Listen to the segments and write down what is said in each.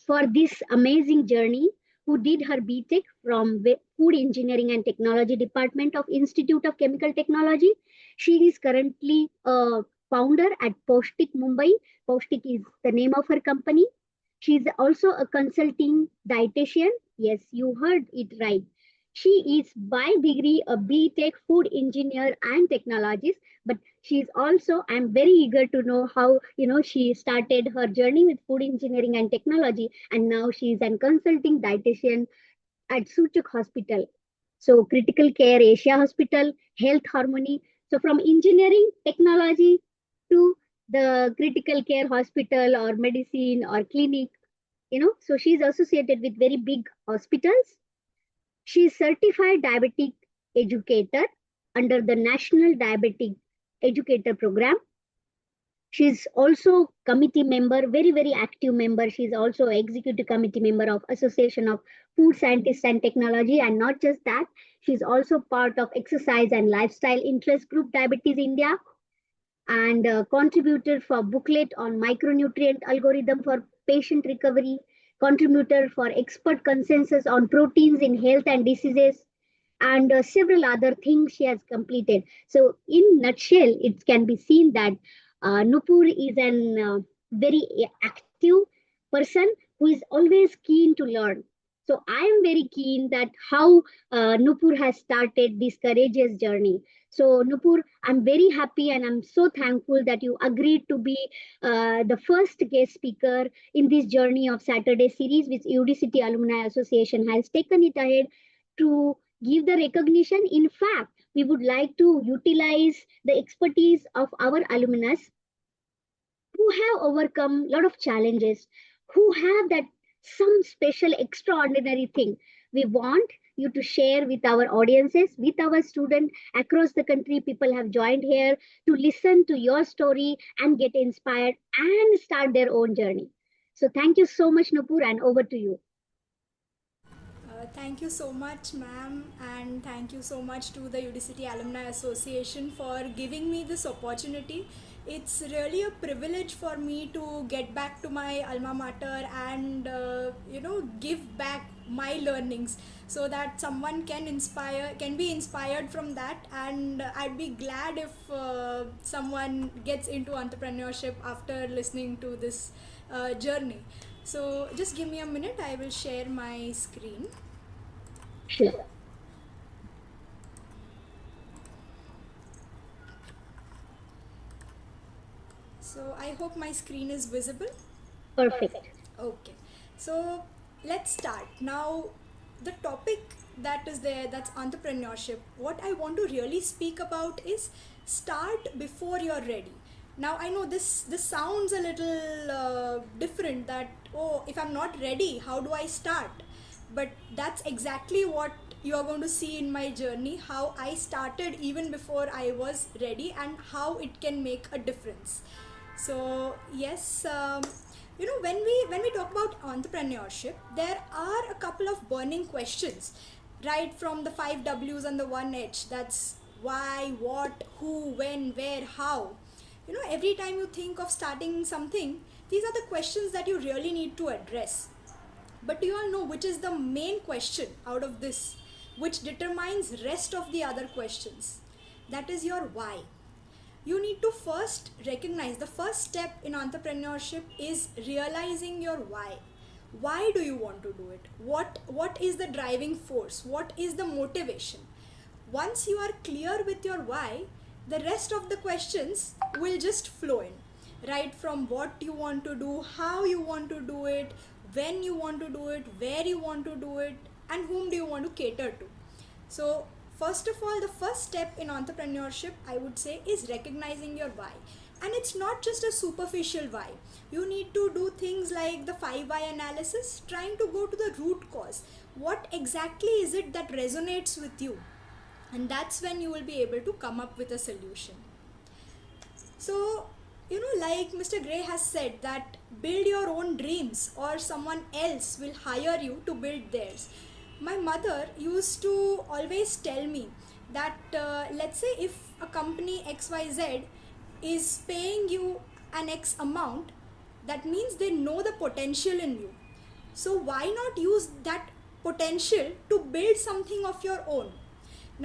for this amazing journey, who did her BTech from Food Engineering and Technology Department of Institute of Chemical Technology. She is currently a founder at Poshtique, Mumbai. Poshtique is the name of her company. She is also a consulting dietitian. Yes, you heard it right. She is by degree a BTech food engineer and technologist, but she is also, I'm very eager to know how, she started her journey with food engineering and technology, and now she is a consulting dietitian at Suchuk Hospital. So critical care Asia Hospital, health harmony. So from engineering, technology to the critical care hospital or medicine or clinic, so she's associated with very big hospitals. She is certified diabetic educator under the National Diabetic Educator Program. She's also committee member, very, very active member. She's also executive committee member of Association of Food Scientists and Technology. And not just that, she's also part of Exercise and Lifestyle Interest Group Diabetes India, and contributor for booklet on micronutrient algorithm for patient recovery, contributor for expert consensus on proteins in health and diseases, and several other things she has completed. So in nutshell, it can be seen that Nupur is an very active person who is always keen to learn. So I am very keen that how Nupur has started this courageous journey. So Nupur, I'm very happy and I'm so thankful that you agreed to be the first guest speaker in this journey of Saturday series, which UDCT Alumni Association has taken it ahead to give the recognition. In fact, we would like to utilize the expertise of our alumnus who have overcome a lot of challenges, who have that some special extraordinary thing. We want you to share with our audiences, with our students across the country. People have joined here to listen to your story and get inspired and start their own journey. So thank you so much, Nupur, and over to you. Thank you so much, ma'am, and thank you so much to the UDCT Alumni Association for giving me this opportunity. It's really a privilege for me to get back to my alma mater and give back my learnings so that someone can be inspired from that. And I'd be glad if someone gets into entrepreneurship after listening to this journey. So just give me a minute, I will share my screen. Sure. So I hope my screen is visible. Perfect. Okay. So let's start. Now the topic that is there, that's entrepreneurship. What I want to really speak about is start before you're ready. Now I know this sounds a little different, that oh, if I'm not ready, how do I start? But that's exactly what you are going to see in my journey, how I started even before I was ready and how it can make a difference. So yes, when we talk about entrepreneurship, there are a couple of burning questions, right from the 5 W's and the 1 H. That's why, what, who, when, where, how. Every time you think of starting something, these are the questions that you really need to address. But do you all know which is the main question out of this, which determines rest of the other questions? That is your why. You need to first recognize, the first step in entrepreneurship is realizing your why. Why do you want to do it? What is the driving force? What is the motivation? Once you are clear with your why, the rest of the questions will just flow in, right from what you want to do, how you want to do it, when you want to do it, where you want to do it, and whom do you want to cater to. So first of all, the first step in entrepreneurship, I would say, is recognizing your why. And it's not just a superficial why. You need to do things like the 5 why analysis, trying to go to the root cause. What exactly is it that resonates with you? And that's when you will be able to come up with a solution. So, like Mr. Gray has said, that build your own dreams or someone else will hire you to build theirs. My mother used to always tell me that let's say if a company XYZ is paying you an X amount, That means they know the potential in you. So why not use that potential to build something of your own?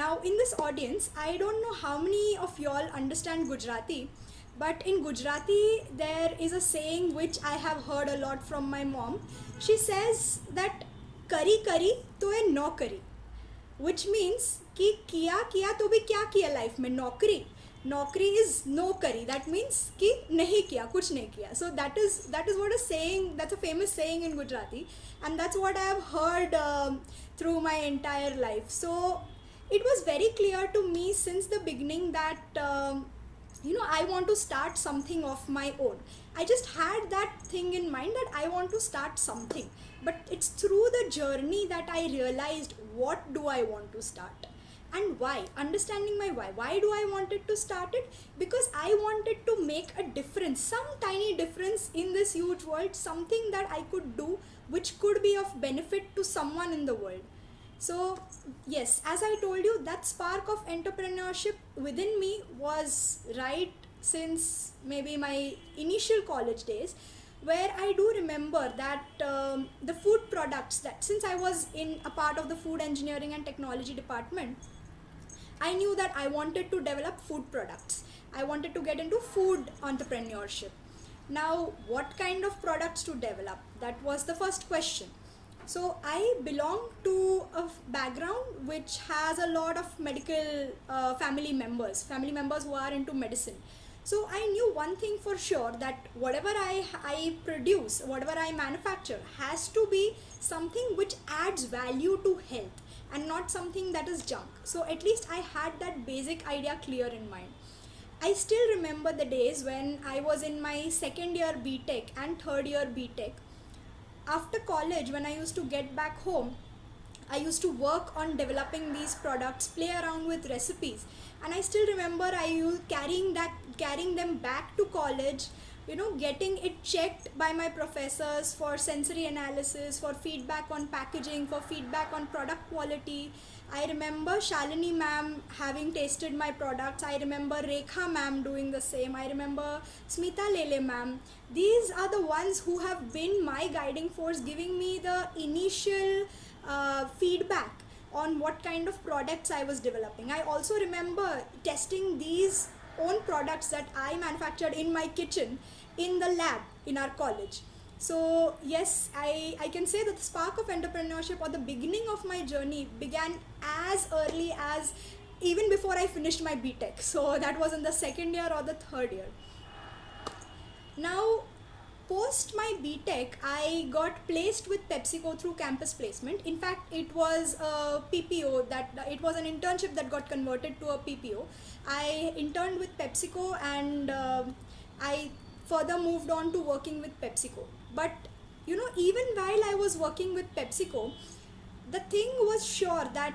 Now in this audience, I don't know how many of y'all understand Gujarati, but in Gujarati there is a saying which I have heard a lot from my mom. She says that kari kari to a no kari, which means कि किया किया तो भी क्या किया life में, नौकरी, नौकरी इज नो करी, दैट मीन्स कि नहीं किया, कुछ नहीं किया. So that is what a saying, that's a famous saying in Gujarati, and that's what I have heard through my entire life. So it was very clear to me since the beginning that I want to start something of my own. I just had that thing in mind that I want to start something, but it's through the journey that I realized what do I want to start and why. Understanding my why do I wanted to start it? Because I wanted to make a difference, some tiny difference in this huge world, something that I could do which could be of benefit to someone in the world. So yes, as I told you, that spark of entrepreneurship within me was right since maybe my initial college days, where I do remember that the food products, that since I was in a part of the food engineering and technology department, I knew that I wanted to develop food products. I wanted to get into food entrepreneurship. Now what kind of products to develop? That was the first question. So I belong to a background which has a lot of medical family members who are into medicine. So I knew one thing for sure, that whatever I produce, whatever I manufacture, has to be something which adds value to health and not something that is junk. So at least I had that basic idea clear in mind. I still remember the days when I was in my second year BTech and third year BTech. After college, when I used to get back home, I used to work on developing these products, play around with recipes, and I still remember I used carrying them back to college, getting it checked by my professors for sensory analysis, for feedback on packaging, for feedback on product quality. I remember Shalini ma'am having tasted my products. I remember Rekha ma'am doing the same. I remember Smita Lele ma'am. These are the ones who have been my guiding force, giving me the initial feedback on what kind of products I was developing. I also remember testing these own products that I manufactured in my kitchen in the lab in our college. So yes, I can say that the spark of entrepreneurship, or the beginning of my journey, began as early as even before I finished my BTech. So that was in the second year or the third year. Now post my BTech, I got placed with PepsiCo through campus placement. In fact, it was a PPO, it was an internship that got converted to a PPO. I interned with PepsiCo, and I further moved on to working with PepsiCo. But even while I was working with PepsiCo, the thing was sure that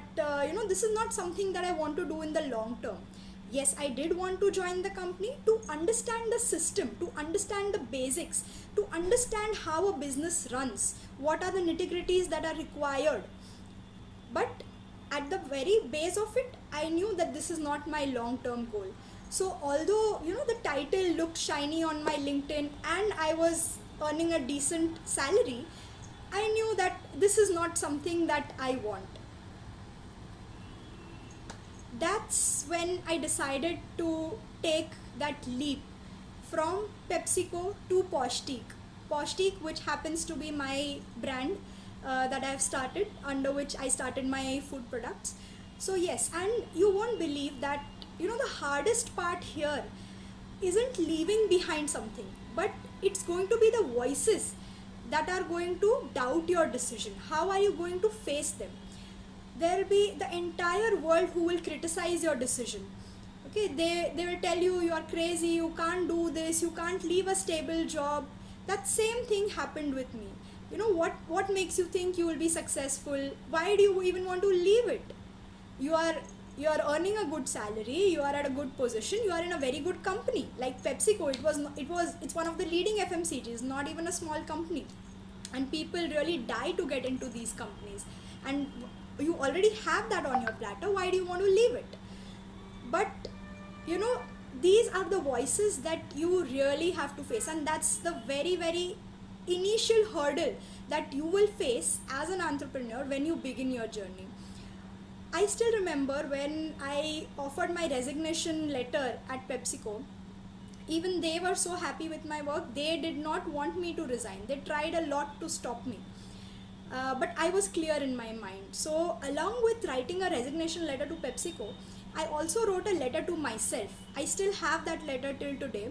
this is not something that I want to do in the long term. Yes, I did want to join the company to understand the system, to understand the basics, to understand how a business runs, what are the nitty-gritties that are required. But at the very base of it, I knew that this is not my long-term goal. So although the title looked shiny on my LinkedIn and I was earning a decent salary, I knew that this is not something that I want. That's when I decided to take that leap from PepsiCo to Poshtique. Poshtique, which happens to be my brand that I have started, under which I started my food products. So yes, and you won't believe that the hardest part here isn't leaving behind something, but it's going to be the voices that are going to doubt your decision. How are you going to face them? There will be the entire world who will criticize your decision. Okay, they will tell you are crazy, you can't do this, you can't leave a stable job. That same thing happened with me. What makes you think you will be successful? Why do you even want to leave it? You are earning a good salary, you are at a good position, you are in a very good company like PepsiCo. It's one of the leading FMCGs, not even a small company, and people really die to get into these companies, and you already have that on your platter. Why do you want to leave it? But these are the voices that you really have to face, and that's the very, very initial hurdle that you will face as an entrepreneur when you begin your journey. I still remember when I offered my resignation letter at PepsiCo. Even they were so happy with my work, they did not want me to resign. They tried a lot to stop me. But I was clear in my mind. So, along with writing a resignation letter to PepsiCo, I also wrote a letter to myself. I still have that letter till today,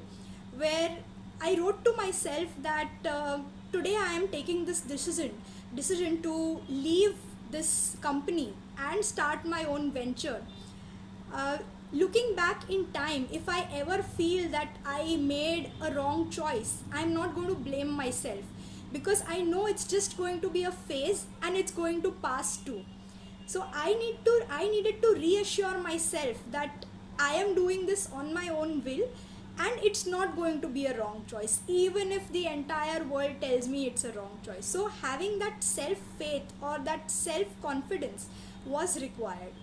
where I wrote to myself that today I am taking this decision to leave this company and start my own venture. Looking back in time, if I ever feel that I made a wrong choice, I'm not going to blame myself, because I know it's just going to be a phase and it's going to pass too. So I needed to reassure myself that I am doing this on my own will, and it's not going to be a wrong choice, even if the entire world tells me it's a wrong choice. So having that self faith or that self confidence was required.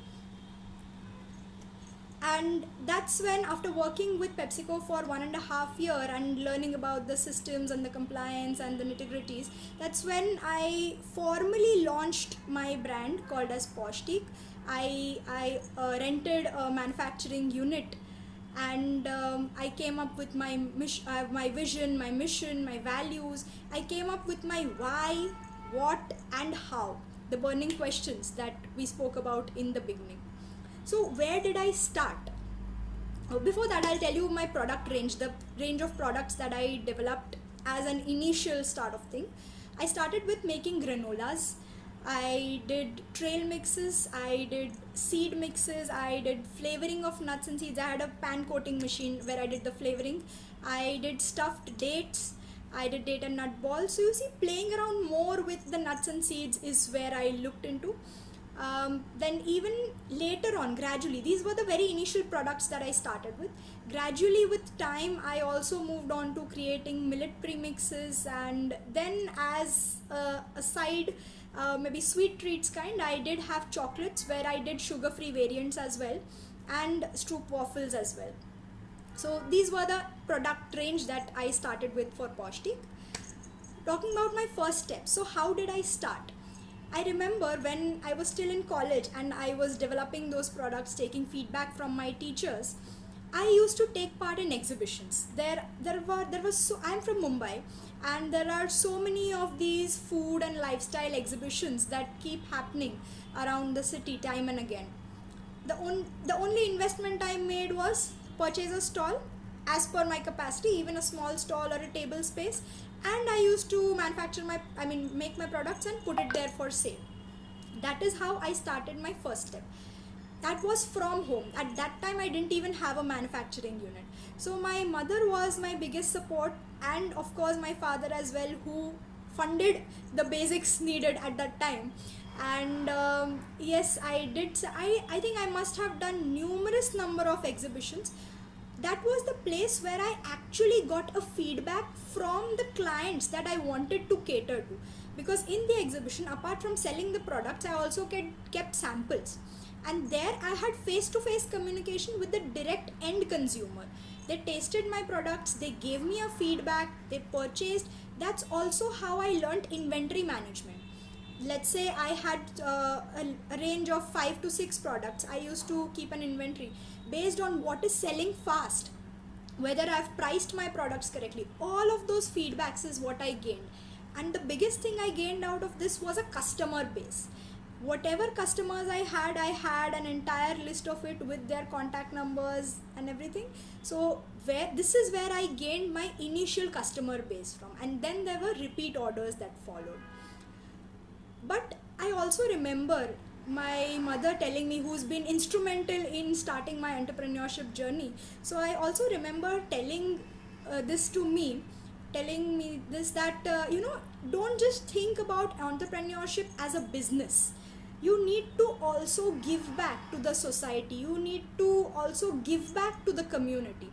And that's when, after working with PepsiCo for 1.5 years and learning about the systems and the compliance and the nitty-gritties, that's when I formally launched my brand called as Poshtique. I rented a manufacturing unit, and I came up with my vision, my mission, my values. I came up with my why, what, and how, the burning questions that we spoke about in the beginning. So where did I start? Before that, I'll tell you my product range, the range of products that I developed as an initial start of thing. I started with making granolas. I did trail mixes, I did seed mixes, I did flavoring of nuts and seeds. I had a pan coating machine where I did the flavoring. I did stuffed dates, I did date and nut balls. So you see, playing around more with the nuts and seeds is where I looked into. Then even later on, gradually, these were the very initial products that I started with. Gradually with time, I also moved on to creating millet premixes, and then as a side, maybe sweet treats kind, I did have chocolates where I did sugar free variants as well, and stroop waffles as well. So these were the product range that I started with for Poshtique. Talking about my first step, so how did I start? I remember when I was still in college and I was developing those products, taking feedback from my teachers, I used to take part in exhibitions. I'm from Mumbai, and there are so many of these food and lifestyle exhibitions that keep happening around the city time and again. The only investment I made was purchase a stall as per my capacity, even a small stall or a table space, and I used to make my products and put it there for sale. That is how I started my first step. That was from home. At that time, I didn't even have a manufacturing unit. So my mother was my biggest support, and of course my father as well, who funded the basics needed at that time. And yes, I did. I think I must have done numerous number of exhibitions. That was the place where I actually got a feedback from the clients that I wanted to cater to. Because in the exhibition, apart from selling the products, I also kept samples. And there I had face-to-face communication with the direct end consumer. They tasted my products, they gave me a feedback, they purchased. That's also how I learned inventory management. Let's say I had a range of 5 to 6 products. I used to keep an inventory based on what is selling fast, whether I've priced my products correctly. All of those feedbacks is what I gained. And the biggest thing I gained out of this was a customer base. Whatever customers I had an entire list of it with their contact numbers and everything. So this is where I gained my initial customer base from, and then there were repeat orders that followed. But I also remember my mother telling me, who's been instrumental in starting my entrepreneurship journey. So I also remember telling this to me, telling me this, that don't just think about entrepreneurship as a business. You need to also give back to the society. You need to also give back to the community.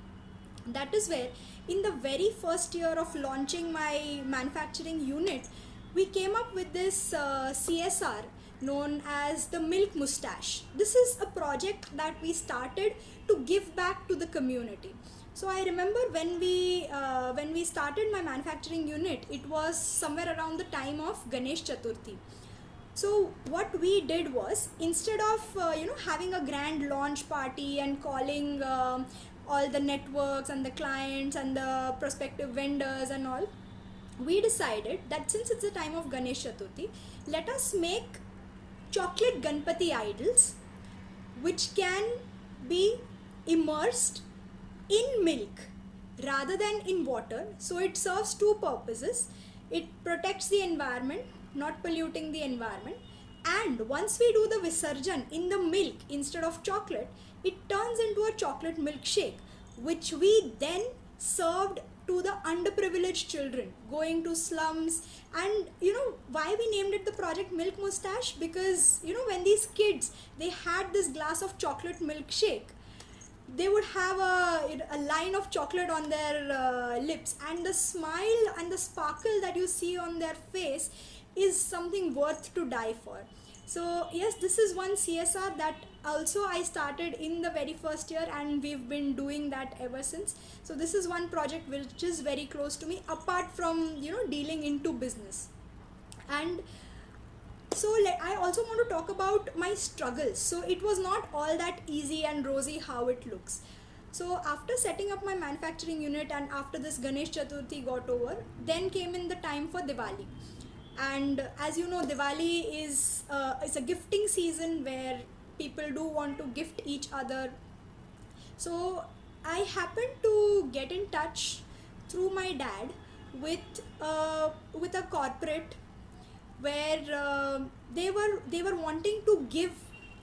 That is where, in the very first year of launching my manufacturing unit, we came up with this CSR, known as the Milk Mustache. This is a project that we started to give back to the community. So I remember when we started my manufacturing unit, it was somewhere around the time of Ganesh Chaturthi. So what we did was, instead of having a grand launch party and calling all the networks and the clients and the prospective vendors and all, we decided that since it's the time of Ganesh Chaturthi, let us make chocolate Ganpati idols which can be immersed in milk rather than in water. So it serves two purposes. It protects the environment, not polluting the environment, and once we do the visarjan in the milk instead of chocolate, it turns into a chocolate milkshake, which we then served to the underprivileged children going to slums. And why we named it the project Milk Mustache, because when these kids, they had this glass of chocolate milkshake, they would have a line of chocolate on their lips, and the smile and the sparkle that you see on their face is something worth to die for. So yes, this is one CSR that also I started in the very first year, and we've been doing that ever since. So this is one project which is very close to me, apart from dealing into business. And so I also want to talk about my struggles. So it was not all that easy and rosy how it looks. So after setting up my manufacturing unit and after this Ganesh Chaturthi got over, then came in the time for Diwali. And as you know, Diwali is a gifting season where people do want to gift each other. So I happened to get in touch through my dad with a corporate where they were wanting to give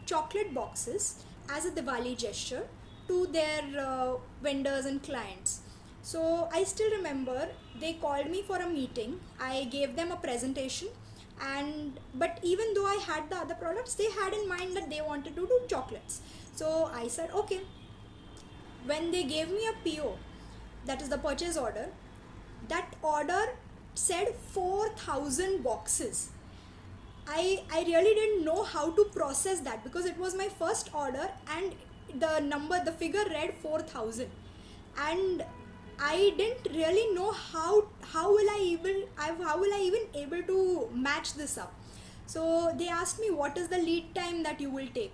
chocolate boxes as a Diwali gesture to their vendors and clients. So I still remember they called me for a meeting. I gave them a presentation, but even though I had the other products, they had in mind that they wanted to do chocolates. So I said okay. When they gave me a PO, that is the purchase order, that order said 4,000 boxes. I really didn't know how to process that, because it was my first order and the figure read 4,000, and I didn't really know how will I even able to match this up. So they asked me, what is the lead time that you will take?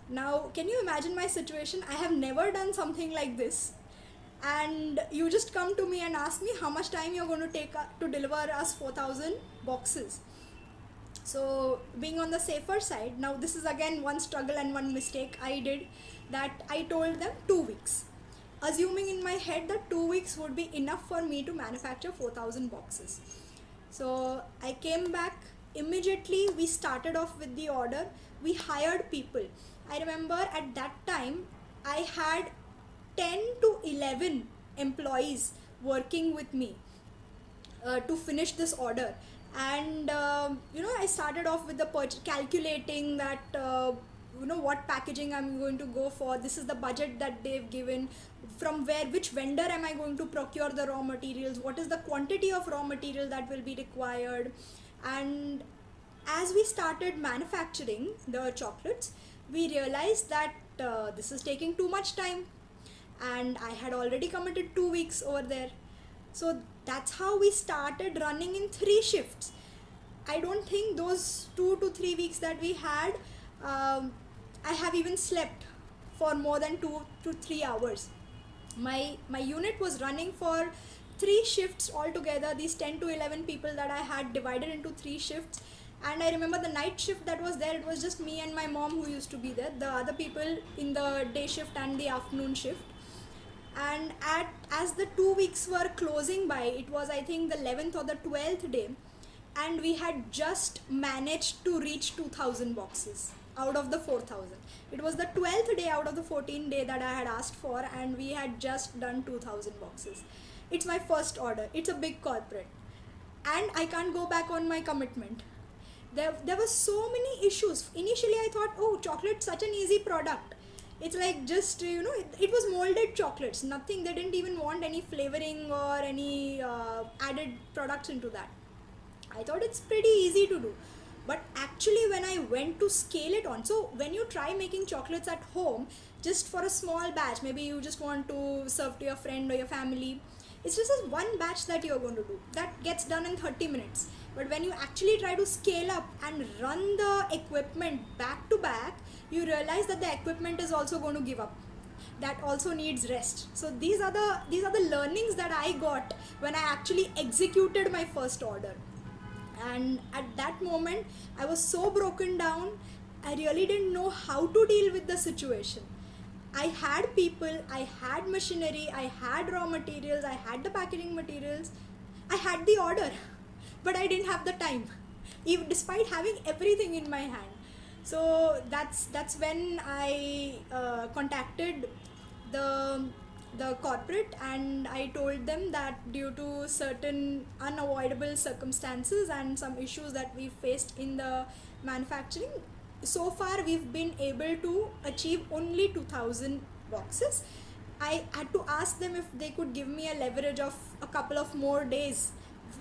Now can you imagine my situation? I have never done something like this, and you just come to me and ask me how much time you're going to take to deliver us 4,000 boxes. So being on the safer side, now this is again one struggle and one mistake I did, that I told them 2 weeks, assuming in my head that 2 weeks would be enough for me to manufacture 4,000 boxes. So I came back immediately. We started off with the order. We hired people. I remember at that time I had 10 to 11 employees working with me to finish this order. And I started off with the calculating that what packaging I'm going to go for. This is the budget that they've given. From which vendor am I going to procure the raw materials? What is the quantity of raw material that will be required? And as we started manufacturing the chocolates, we realized that this is taking too much time, and I had already committed 2 weeks over there. So that's how we started running in 3 shifts. I don't think those 2 to 3 weeks that we had, I have even slept for more than 2 to 3 hours. My unit was running for 3 shifts altogether. These 10 to 11 people that I had divided into 3 shifts. And I remember the night shift that was there, it was just me and my mom who used to be there. The other people in the day shift and the afternoon shift. And as the 2 weeks were closing by, it was I think the 11th or the 12th day, and we had just managed to reach 2,000 boxes out of the 4,000. It was the 12th day out of the 14th day that I had asked for, and we had just done 2,000 boxes. It's my first order. It's a big corporate, and I can't go back on my commitment. There were so many issues. Initially I thought, oh, chocolate's such an easy product. It's like just, it was molded chocolates. Nothing, they didn't even want any flavoring or any added products into that. I thought it's pretty easy to do. But actually when I went to scale it on, so when you try making chocolates at home just for a small batch, maybe you just want to serve to your friend or your family, it's just this one batch that you're going to do that gets done in 30 minutes. But when you actually try to scale up and run the equipment back to back, you realize that the equipment is also going to give up, that also needs rest. So these are the learnings that I got when I actually executed my first order. And at that moment I was so broken down, I really didn't know how to deal with the situation. I had people, I had machinery, I had raw materials, I had the packaging materials, I had the order, but I didn't have the time, even despite having everything in my hand. So that's when I contacted the corporate, and I told them that due to certain unavoidable circumstances and some issues that we faced in the manufacturing, so far we've been able to achieve only 2000 boxes. I had to ask them if they could give me a leverage of a couple of more days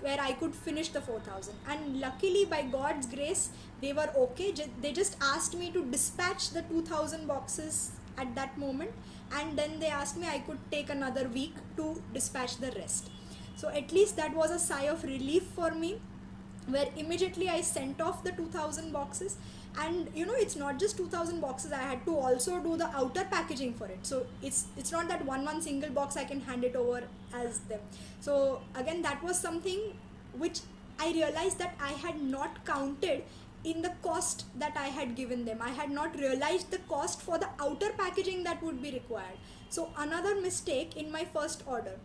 where I could finish the 4000, and luckily by God's grace they were okay. They just asked me to dispatch the 2000 boxes at that moment, and then they asked me I could take another week to dispatch the rest. So at least that was a sigh of relief for me, where immediately I sent off the 2000 boxes. And it's not just 2000 boxes, I had to also do the outer packaging for it. So it's not that one single box I can hand it over as them. So again, that was something which I realized that I had not counted in the cost that I had given them. I had not realized the cost for the outer packaging that would be required. So another mistake in my first order.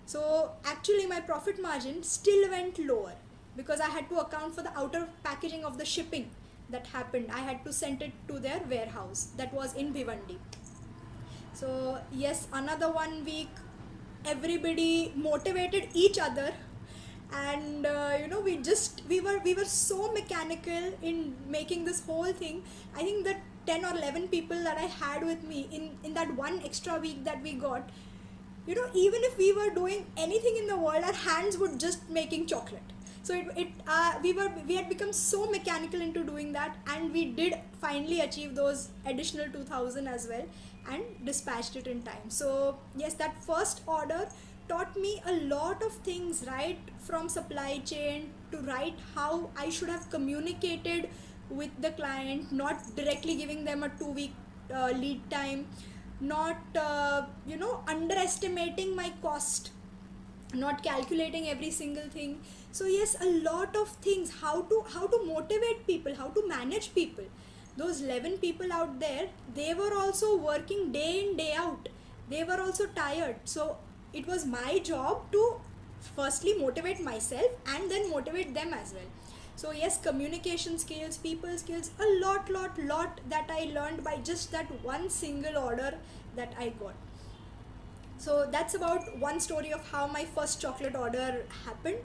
So actually my profit margin still went lower because I had to account for the outer packaging of the shipping that happened. I had to send it to their warehouse that was in Bhiwandi. So yes, another 1 week, everybody motivated each other, and we were so mechanical in making this whole thing. I think that 10 or 11 people that I had with me in that one extra week that we got, even if we were doing anything in the world, our hands would just making chocolate. So we had become so mechanical into doing that, and we did finally achieve those additional 2000 as well and dispatched it in time. So yes, that first order taught me a lot of things, right from supply chain to right how I should have communicated with the client, not directly giving them a 2 week lead time, not underestimating my cost, not calculating every single thing. So yes, a lot of things, how to motivate people, how to manage people. Those 11 people out there, they were also working day in day out, they were also tired. So it was my job to firstly motivate myself and then motivate them as well. So yes, communication skills, people skills, a lot that I learned by just that one single order that I got. So that's about one story of how my first chocolate order happened.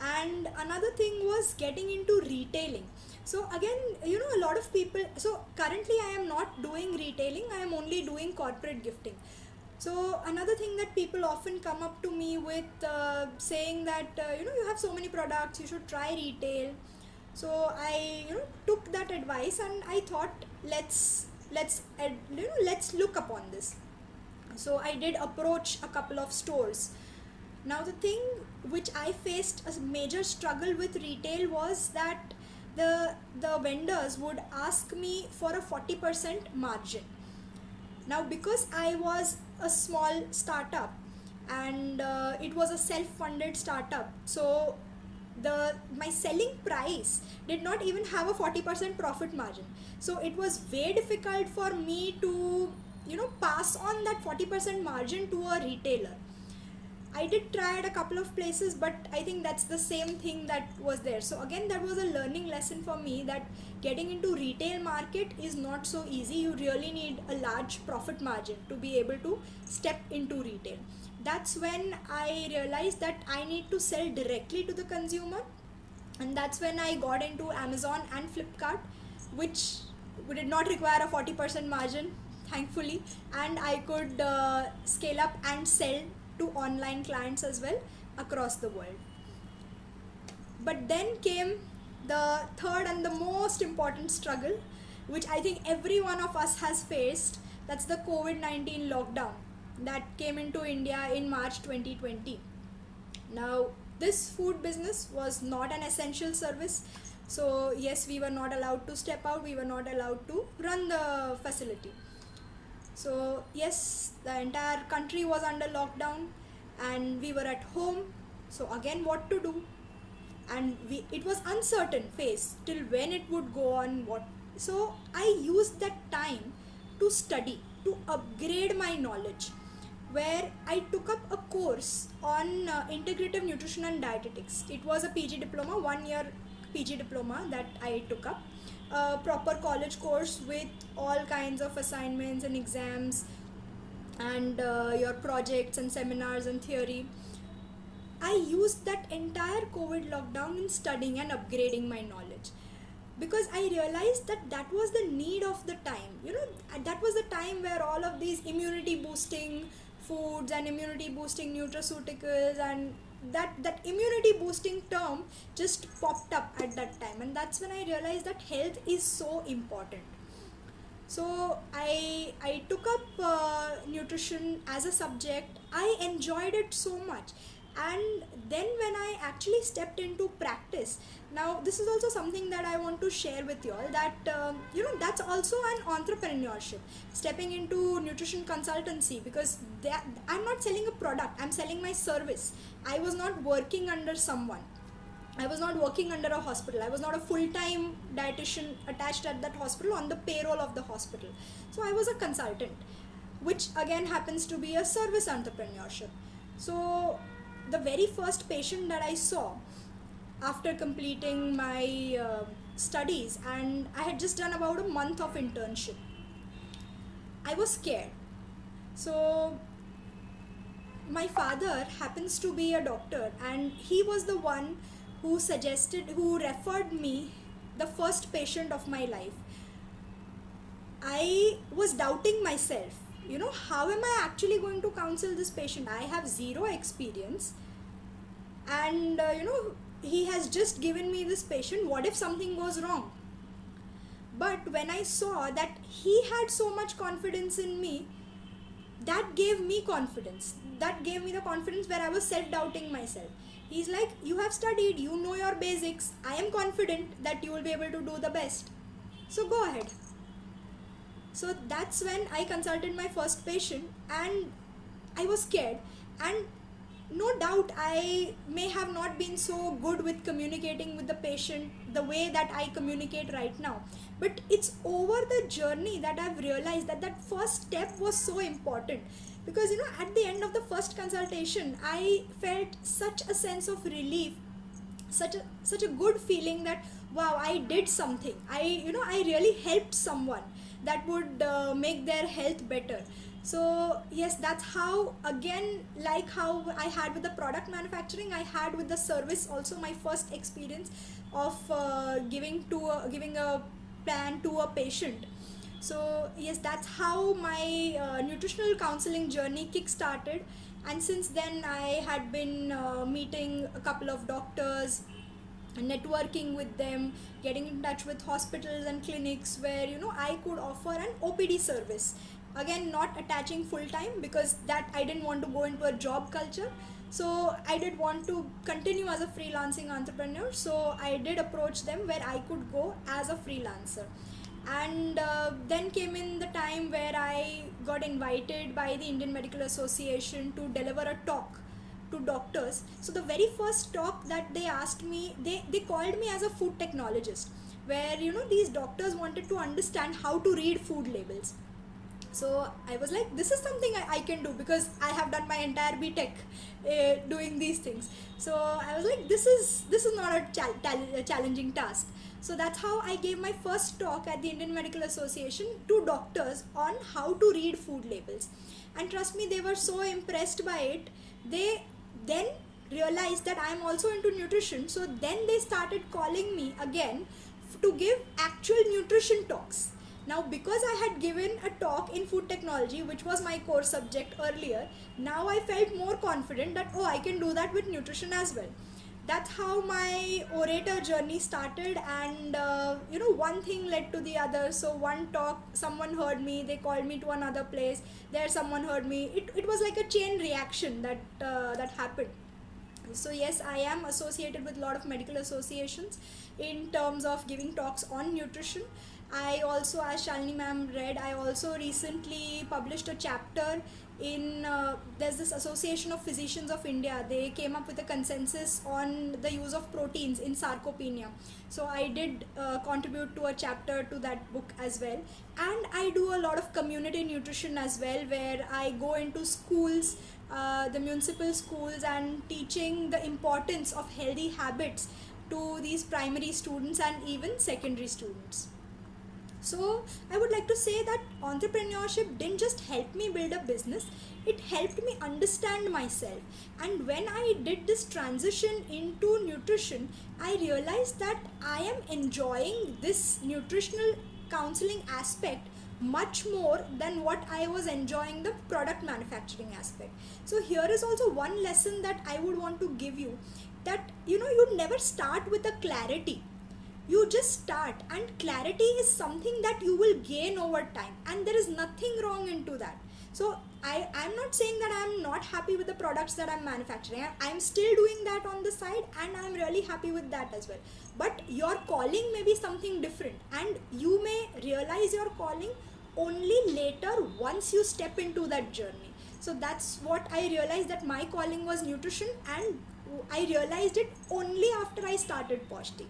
And another thing was getting into retailing. So again, a lot of people, so currently I am not doing retailing, I am only doing corporate gifting. So another thing that people often come up to me with, saying that you have so many products, you should try retail. So I took that advice, and I thought let's look upon this. So I did approach a couple of stores. Now the thing which I faced a major struggle with retail was that the vendors would ask me for a 40% margin. Now because I was a small startup, and it was a self-funded startup, so my selling price did not even have a 40% profit margin. So it was very difficult for me to pass on that 40% margin to a retailer. I did try at a couple of places, but I think that's the same thing that was there. So again, that was a learning lesson for me, that getting into retail market is not so easy. You really need a large profit margin to be able to step into retail. That's when I realized that I need to sell directly to the consumer, and that's when I got into Amazon and Flipkart, which did not require a 40% margin, thankfully, and I could scale up and sell to online clients as well across the world. But then came the third and the most important struggle, which I think every one of us has faced, that's the COVID-19 lockdown that came into India in March 2020. Now, this food business was not an essential service. So, yes, we were not allowed to step out, we were not allowed to run the facility. So, yes, the entire country was under lockdown and we were at home. So, again, what to do? And it was uncertain phase till when it would go on. So I used that time to study, to upgrade my knowledge, where I took up a course on integrative nutrition and dietetics. It was a PG diploma, 1 year PG diploma that I took up, a proper college course with all kinds of assignments and exams and your projects and seminars and theory. I used that entire COVID lockdown in studying and upgrading my knowledge, because I realized that that was the need of the time. That was the time where all of these immunity boosting foods and immunity boosting nutraceuticals and that immunity boosting term just popped up at that time, and that's when I realized that health is so important. So I took up nutrition as a subject. I enjoyed it so much, and then when I actually stepped into practice, now this is also something that I want to share with you all, that that's also an entrepreneurship, stepping into nutrition consultancy, because I'm not selling a product, I'm selling my service. I was not working under someone, I was not working under a hospital, I was not a full-time dietitian attached at that hospital on the payroll of the hospital. So I was a consultant, which again happens to be a service entrepreneurship. So the very first patient that I saw after completing my studies, and I had just done about a month of internship, I was scared. So my father happens to be a doctor, and he was the one who referred me the first patient of my life. I was doubting myself, how am I actually going to counsel this patient? I have zero experience, and he has just given me this patient. What if something goes wrong? But when I saw that he had so much confidence in me, that gave me confidence. That gave me the confidence where I was self-doubting myself. He's like, you have studied, you know your basics. I am confident that you will be able to do the best. So go ahead. So that's when I consulted my first patient, and I was scared, and no doubt I may have not been so good with communicating with the patient the way that I communicate right now, but it's over the journey that I've realized that that first step was so important, because at the end of the first consultation I felt such a sense of relief, such a good feeling that wow, I did something. I really helped someone that would make their health better. So yes, that's how, again, like how I had with the product manufacturing, I had with the service also my first experience of giving a plan to a patient. So yes, that's how my nutritional counseling journey kick-started, and since then I had been meeting a couple of doctors, networking with them, getting in touch with hospitals and clinics where I could offer an OPD service. Again, not attaching full time, because that I didn't want to go into a job culture. So I did want to continue as a freelancing entrepreneur. So I did approach them where I could go as a freelancer. And then came in the time where I got invited by the Indian Medical Association to deliver a talk to doctors. So the very first talk that they asked me, they called me as a food technologist, where these doctors wanted to understand how to read food labels. So I was like, this is something I can do, because I have done my entire BTech doing these things. So I was like, this is not a challenging task. So that's how I gave my first talk at the Indian Medical Association to doctors on how to read food labels. And trust me, they were so impressed by it. They then realized that I am also into nutrition. So then they started calling me again to give actual nutrition talks. Now, because I had given a talk in food technology, which was my core subject earlier, now I felt more confident that, oh, I can do that with nutrition as well. that's how my orator journey started. And one thing led to the other. So one talk, someone heard me, they called me to another place, there someone heard me. It was like a chain reaction that happened. So yes, I am associated with a lot of medical associations in terms of giving talks on nutrition. I also, as Shalini ma'am read, I also recently published a chapter in there's this Association of Physicians of India. They came up with a consensus on the use of proteins in sarcopenia. So I did contribute to a chapter to that book as well. And I do a lot of community nutrition as well, where I go into schools, the municipal schools, and teaching the importance of healthy habits to these primary students and even secondary students. So I would like to say that entrepreneurship didn't just help me build a business, it helped me understand myself. And when I did this transition into nutrition, I realized that I am enjoying this nutritional counseling aspect much more than what I was enjoying the product manufacturing aspect. So here is also one lesson that I would want to give you, that you never start with a clarity. You just start, and clarity is something that you will gain over time, and there is nothing wrong into that. So I'm not saying that I'm not happy with the products that I'm manufacturing. I'm still doing that on the side, and I'm really happy with that as well. But your calling may be something different, and you may realize your calling only later once you step into that journey. So that's what I realized, that my calling was nutrition, and I realized it only after I started Poshtique.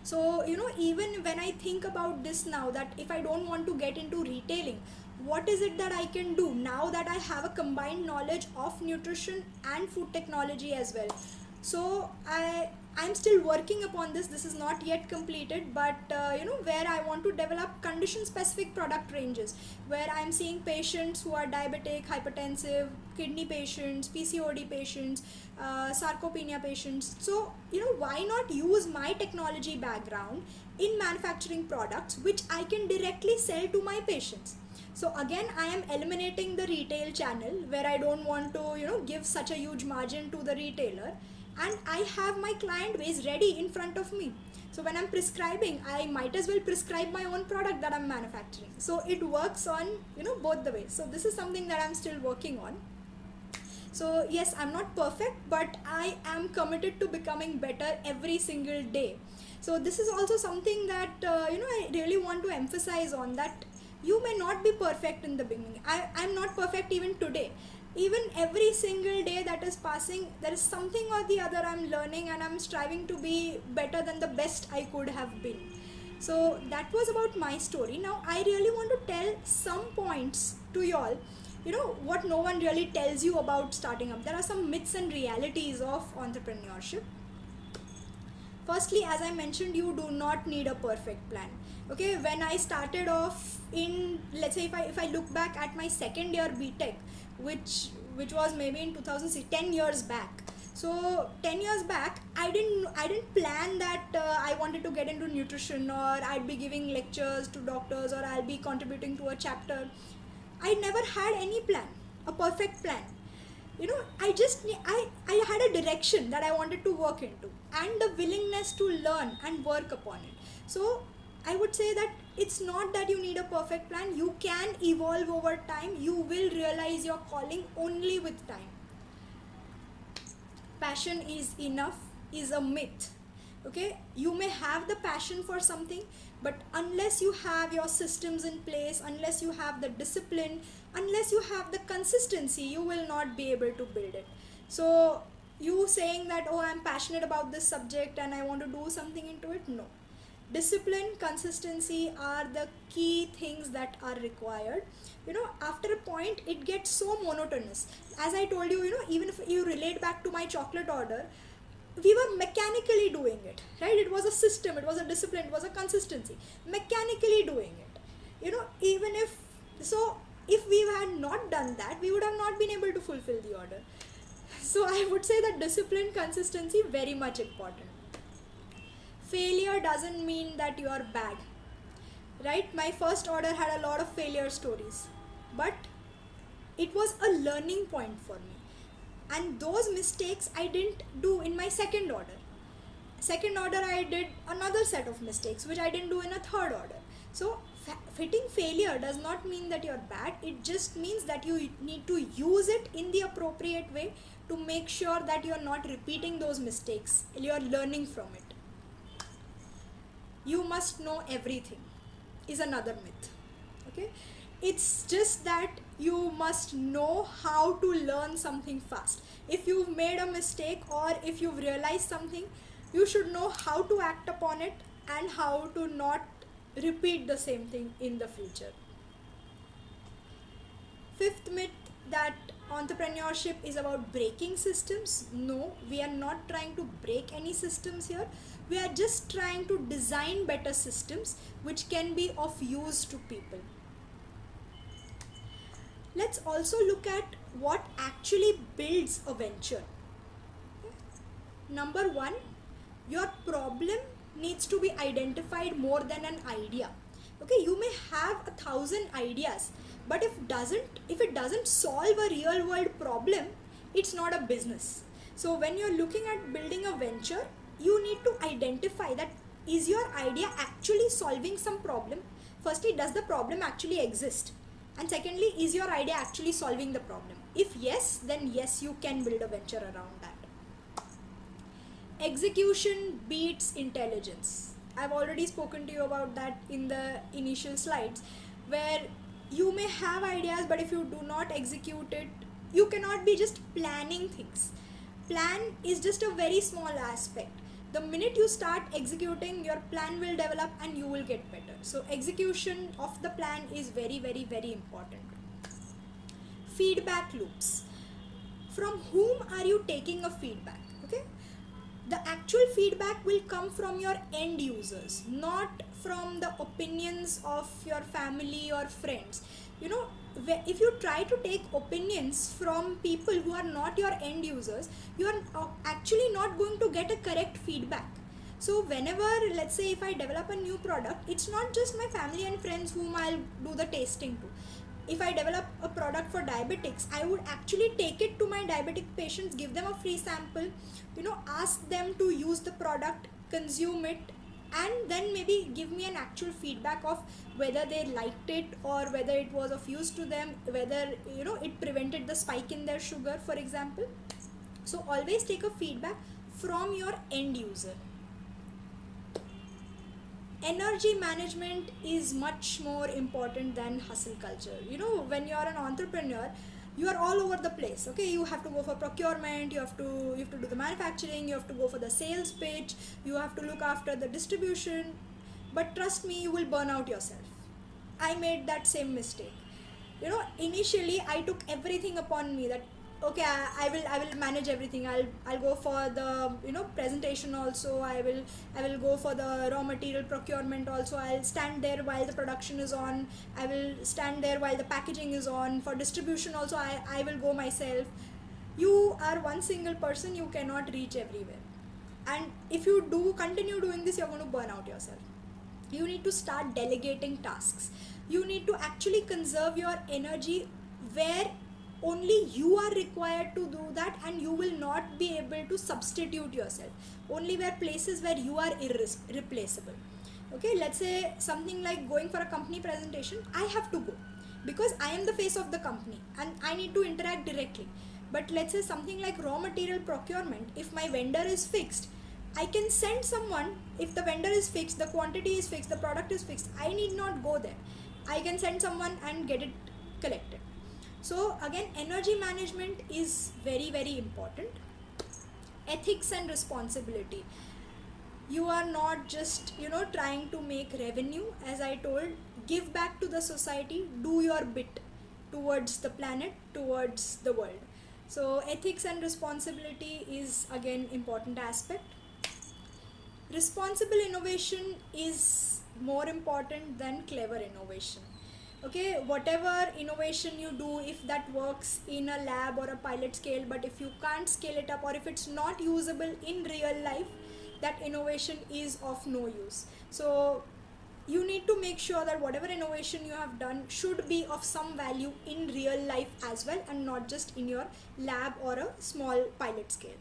So even when I think about this now, that if I don't want to get into retailing, what is it that I can do now that I have a combined knowledge of nutrition and food technology as well? So I'm still working upon this. This is not yet completed, but where I want to develop condition specific product ranges, where I'm seeing patients who are diabetic, hypertensive, kidney patients, PCOD patients, sarcopenia patients. So why not use my technology background in manufacturing products which I can directly sell to my patients? So again, I am eliminating the retail channel, where I don't want to give such a huge margin to the retailer, and I have my client base ready in front of me. So when I'm prescribing, I might as well prescribe my own product that I'm manufacturing. So it works on both the ways. So this is something that I'm still working on. So yes, I'm not perfect, but I am committed to becoming better every single day. So this is also something that I really want to emphasize on, that you may not be perfect in the beginning. I'm not perfect even today. Even every single day that is passing, there is something or the other I'm learning, and I'm striving to be better than the best I could have been. So that was about my story. Now I really want to tell some points to y'all, what no one really tells you about starting up. There are some myths and realities of entrepreneurship. Firstly, as I mentioned, you do not need a perfect plan. Okay, when I started off in, let's say if I look back at my second year BTech, which was maybe in 2006, 10 years back. So 10 years back, I didn't plan that I wanted to get into nutrition, or I'd be giving lectures to doctors, or I'll be contributing to a chapter. I never had any plan, a perfect plan. I had a direction that I wanted to work into, and the willingness to learn and work upon it. So I would say that it's not that you need a perfect plan. You can evolve over time. You will realize your calling only with time. Passion is enough is a myth. Okay, you may have the passion for something, but unless you have your systems in place, unless you have the discipline, unless you have the consistency, you will not be able to build it. So you saying that, oh, I'm passionate about this subject and I want to do something into it, no. Discipline, consistency are the key things that are required. After a point it gets so monotonous. As I told you, even if you relate back to my chocolate order, we were mechanically doing it, right? It was a system, it was a discipline, it was a consistency, mechanically doing it. Even if we had not done that, we would have not been able to fulfill the order. So I would say that discipline, consistency, very much important. Failure doesn't mean that you are bad, right? My first order had a lot of failure stories, but it was a learning point for me. and those mistakes I didn't do in my second order. I did another set of mistakes which I didn't do in a third order. So fitting failure does not mean that you're bad, it just means that you need to use it in the appropriate way to make sure that you're not repeating those mistakes, you're learning from it. You must know everything is another myth. Okay, it's just that you must know how to learn something fast. If you've made a mistake or if you've realized something, you should know how to act upon it and how to not repeat the same thing in the future. Fifth myth, that entrepreneurship is about breaking systems. No, we are not trying to break any systems here. We are just trying to design better systems which can be of use to people. Let's also look at what actually builds a venture. Number one, your problem needs to be identified more than an idea. Okay, you may have 1,000 ideas, but if it doesn't solve a real world problem, it's not a business. So when you're looking at building a venture, you need to identify that, is your idea actually solving some problem? Firstly, does the problem actually exist? And secondly, is your idea actually solving the problem? If yes, then yes, you can build a venture around that. Execution beats intelligence. I've already spoken to you about that in the initial slides, where you may have ideas, but if you do not execute it, you cannot be just planning things. Plan is just a very small aspect. The minute you start executing, your plan will develop and you will get better. So execution of the plan is very, very, very important. Feedback loops. From whom are you taking a feedback? Okay, the actual feedback will come from your end users, not from the opinions of your family or friends. You know, if you try to take opinions from people who are not your end users, you are actually not going to get a correct feedback. So whenever, let's say if I develop a new product, it's not just my family and friends whom I'll do the tasting to. If I develop a product for diabetics, I would actually take it to my diabetic patients, give them a free sample, ask them to use the product, consume it, and then maybe give me an actual feedback of whether they liked it or whether it was of use to them, whether it prevented the spike in their sugar, for example. So always take a feedback from your end user. Energy management is much more important than hustle culture. When you're an entrepreneur, you are all over the place. Okay, you have to go for procurement, you have to do the manufacturing, you have to go for the sales pitch, you have to look after the distribution. But trust me, you will burn out yourself. I made that same mistake. Initially I took everything upon me, that okay, I will manage everything. I'll go for the presentation also. I will go for the raw material procurement also. I'll stand there while the production is on. I will stand there while the packaging is on. For distribution also, I will go myself. You are one single person, you cannot reach everywhere. And if you continue doing this, you're going to burn out yourself. You need to start delegating tasks. You need to actually conserve your energy where only you are required to do that, and you will not be able to substitute yourself. Only where places where you are irreplaceable. Okay, let's say something like going for a company presentation, I have to go because I am the face of the company and I need to interact directly. But let's say something like raw material procurement, if my vendor is fixed, I can send someone. If the vendor is fixed, the quantity is fixed, the product is fixed, I need not go there. I can send someone and get it collected. So again, energy management is very, very important. Ethics and responsibility. You are not just trying to make revenue. As I told, give back to the society, do your bit towards the planet, towards the world. So ethics and responsibility is again important aspect. Responsible innovation is more important than clever innovation. Okay, whatever innovation you do, if that works in a lab or a pilot scale, but if you can't scale it up or if it's not usable in real life, that innovation is of no use. So you need to make sure that whatever innovation you have done should be of some value in real life as well, and not just in your lab or a small pilot scale.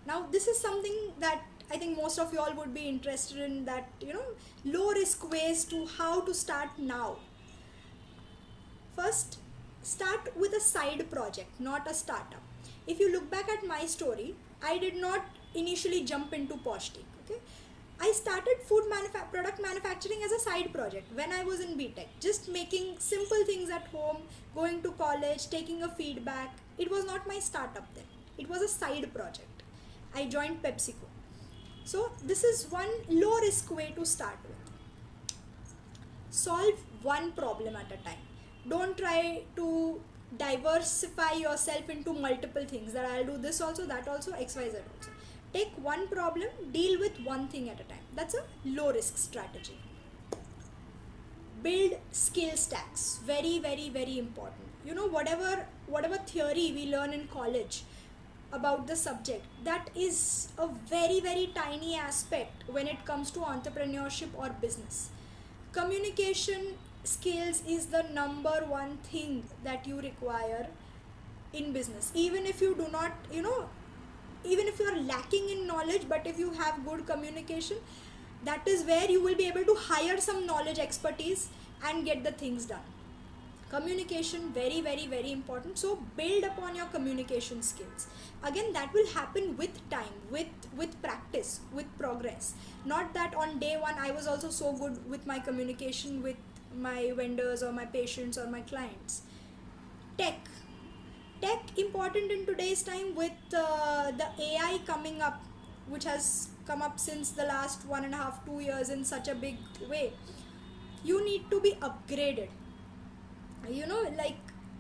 Now this is something that I think most of you all would be interested in, that low risk ways to how to start now. First, start with a side project, not a startup. If you look back at my story, I did not initially jump into Poshtique. Okay, I started product manufacturing as a side project when I was in BTech, just making simple things at home, going to college, taking a feedback. It was not my startup then. It was a side project. I joined PepsiCo. So this is one low risk way to start with. Solve one problem at a time. Don't try to diversify yourself into multiple things, that I'll do this also, that also, XYZ also. Take one problem, deal with one thing at a time. That's a low risk strategy. Build skill stacks. Very, very, very important. Whatever theory we learn in college about the subject, that is a very, very tiny aspect when it comes to entrepreneurship or business. Communication skills is the number one thing that you require in business. Even if you do not, even if you are lacking in knowledge, but if you have good communication, that is where you will be able to hire some knowledge expertise and get the things done. Communication, very, very, very important. So build upon your communication skills. Again, that will happen with time, with practice, with progress. Not that on day one I was also so good with my communication with my vendors or my patients or my clients. Tech important in today's time with the AI coming up, which has come up since the last 1.5-2 years in such a big way. You need to be upgraded. Like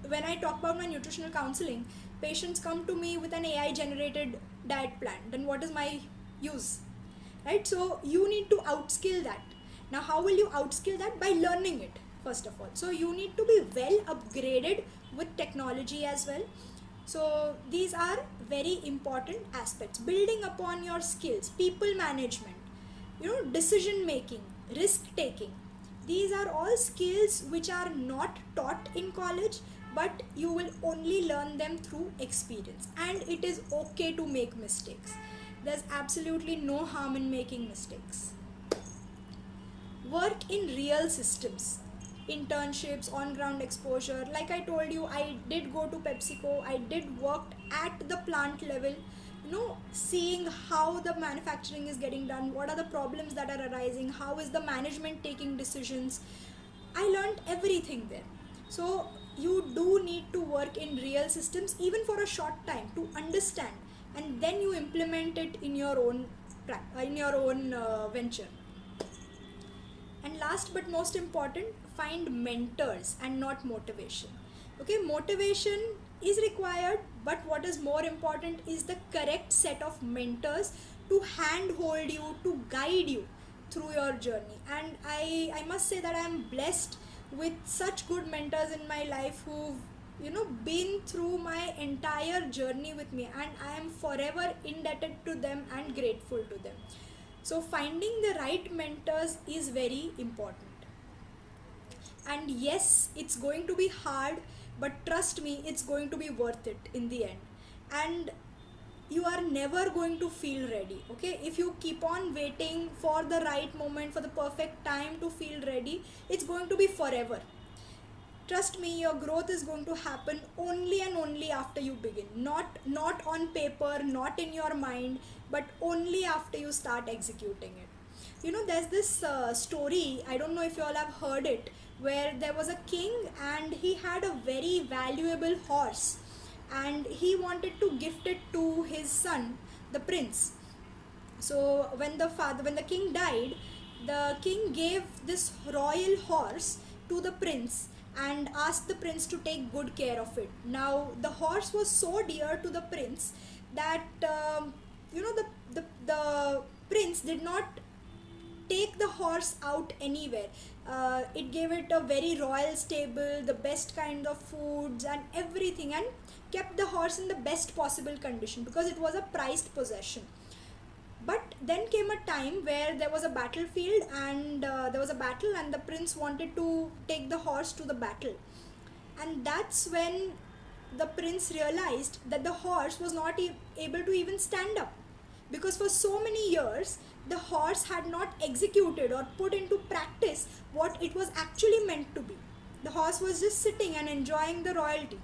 when I talk about my nutritional counseling, patients come to me with an AI generated diet plan. Then what is my use, right? So you need to outskill that. Now how will you outskill that? By learning it, first of all. So you need to be well upgraded with technology as well. So these are very important aspects. Building upon your skills, people management, decision making, risk taking. These are all skills which are not taught in college, but you will only learn them through experience. And it is okay to make mistakes. There's absolutely no harm in making mistakes. Work in real systems, internships, on-ground exposure. Like I told you, I did go to PepsiCo. I did work at the plant level, seeing how the manufacturing is getting done, what are the problems that are arising, how is the management taking decisions. I learned everything there. So you do need to work in real systems even for a short time to understand, and then you implement it in your own venture. And last but most important, find mentors and not motivation. Okay, motivation is required, but what is more important is the correct set of mentors to handhold you, to guide you through your journey. And I must say that I am blessed with such good mentors in my life who've been through my entire journey with me, and I am forever indebted to them and grateful to them. So finding the right mentors is very important. And yes, it's going to be hard, but trust me, it's going to be worth it in the end. And you are never going to feel ready. Okay, if you keep on waiting for the right moment, for the perfect time to feel ready, it's going to be forever. Trust me, your growth is going to happen only and only after you begin. Not on paper, not in your mind, but only after you start executing it. There's this story, I don't know if you all have heard it, where there was a king and he had a very valuable horse, and he wanted to gift it to his son, the prince. So when the king died, the king gave this royal horse to the prince and asked the prince to take good care of it. Now the horse was so dear to the prince that the prince did not take the horse out anywhere. It gave it a very royal stable, the best kind of foods and everything, and kept the horse in the best possible condition because it was a prized possession. But then came a time where there was a battlefield, and there was a battle, and the prince wanted to take the horse to the battle. And that's when the prince realized that the horse was not able to even stand up, because for so many years the horse had not executed or put into practice what it was actually meant to be. The horse was just sitting and enjoying the royalty.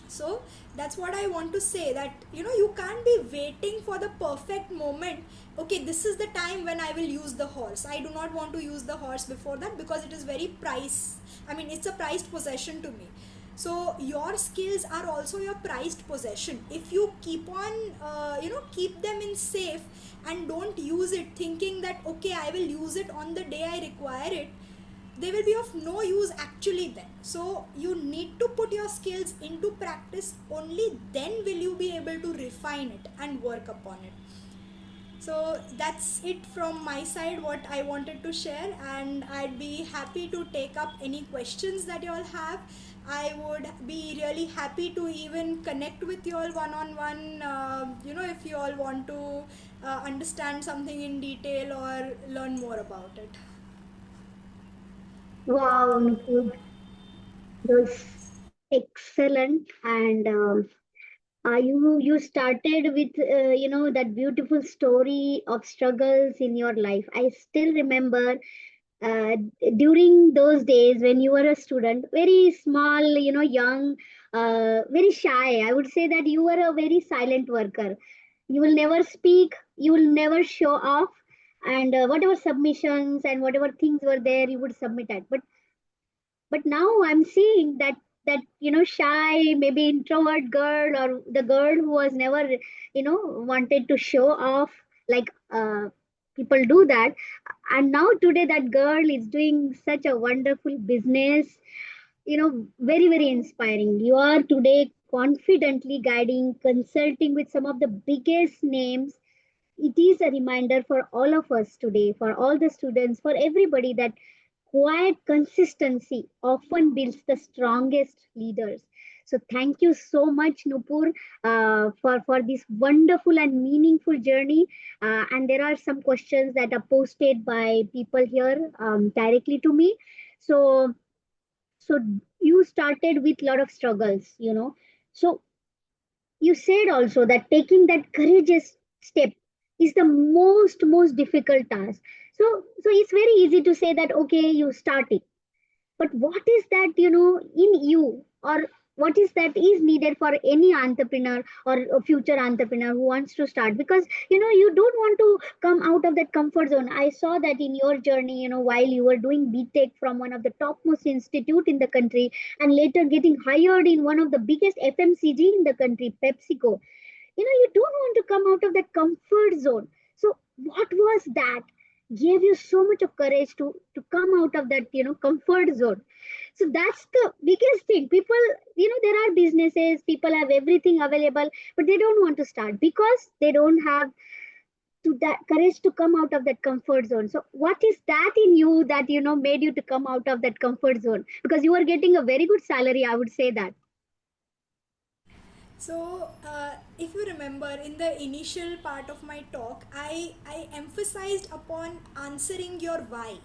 So that's what I want to say, that you can't be waiting for the perfect moment. Okay, this is the time when I will use the horse. I do not want to use the horse before that, because it is very it's a prized possession to me. So your skills are also your prized possession. If you keep on keep them in safe and don't use it thinking that okay, I will use it on the day I require it, they will be of no use actually then. So you need to put your skills into practice, only then will you be able to refine it and work upon it. So that's it from my side, what I wanted to share, and I'd be happy to take up any questions that you all have. I would be really happy to even connect with you all one on one, if you all want to understand something in detail or learn more about it. Wow, Nupur, those excellent. And you started with that beautiful story of struggles in your life. I still remember uh, during those days when you were a student, very small, young, very shy. I would say that you were a very silent worker. You will never speak, you will never show off, and whatever submissions and whatever things were there, you would submit it. But now I'm seeing that shy, maybe introvert girl, or the girl who was never wanted to show off, like people do that. And now today that girl is doing such a wonderful business, very very inspiring. You are today confidently guiding, consulting with some of the biggest names. It is a reminder for all of us today, for all the students, for everybody, that quiet consistency often builds the strongest leaders. So thank you so much, Nupur, for this wonderful and meaningful journey. And there are some questions that are posted by people here directly to me. So, so you started with a lot of struggles, So you said also that taking that courageous step is the most difficult task. So it's very easy to say that okay, you start it, but what is that in you, or what is that is needed for any entrepreneur or a future entrepreneur who wants to start? Because you don't want to come out of that comfort zone. I saw that in your journey, while you were doing btech from one of the topmost institute in the country, and later getting hired in one of the biggest fmcg in the country, pepsico. You don't want to come out of that comfort zone. So what was that gave you so much of courage to come out of that comfort zone? So that's the biggest thing. People, there are businesses, people have everything available, but they don't want to start because they don't have to that courage to come out of that comfort zone. So what is that in you that made you to come out of that comfort zone? Because you are getting a very good salary, I would say that. So, if you remember in the initial part of my talk, I emphasized upon answering your why,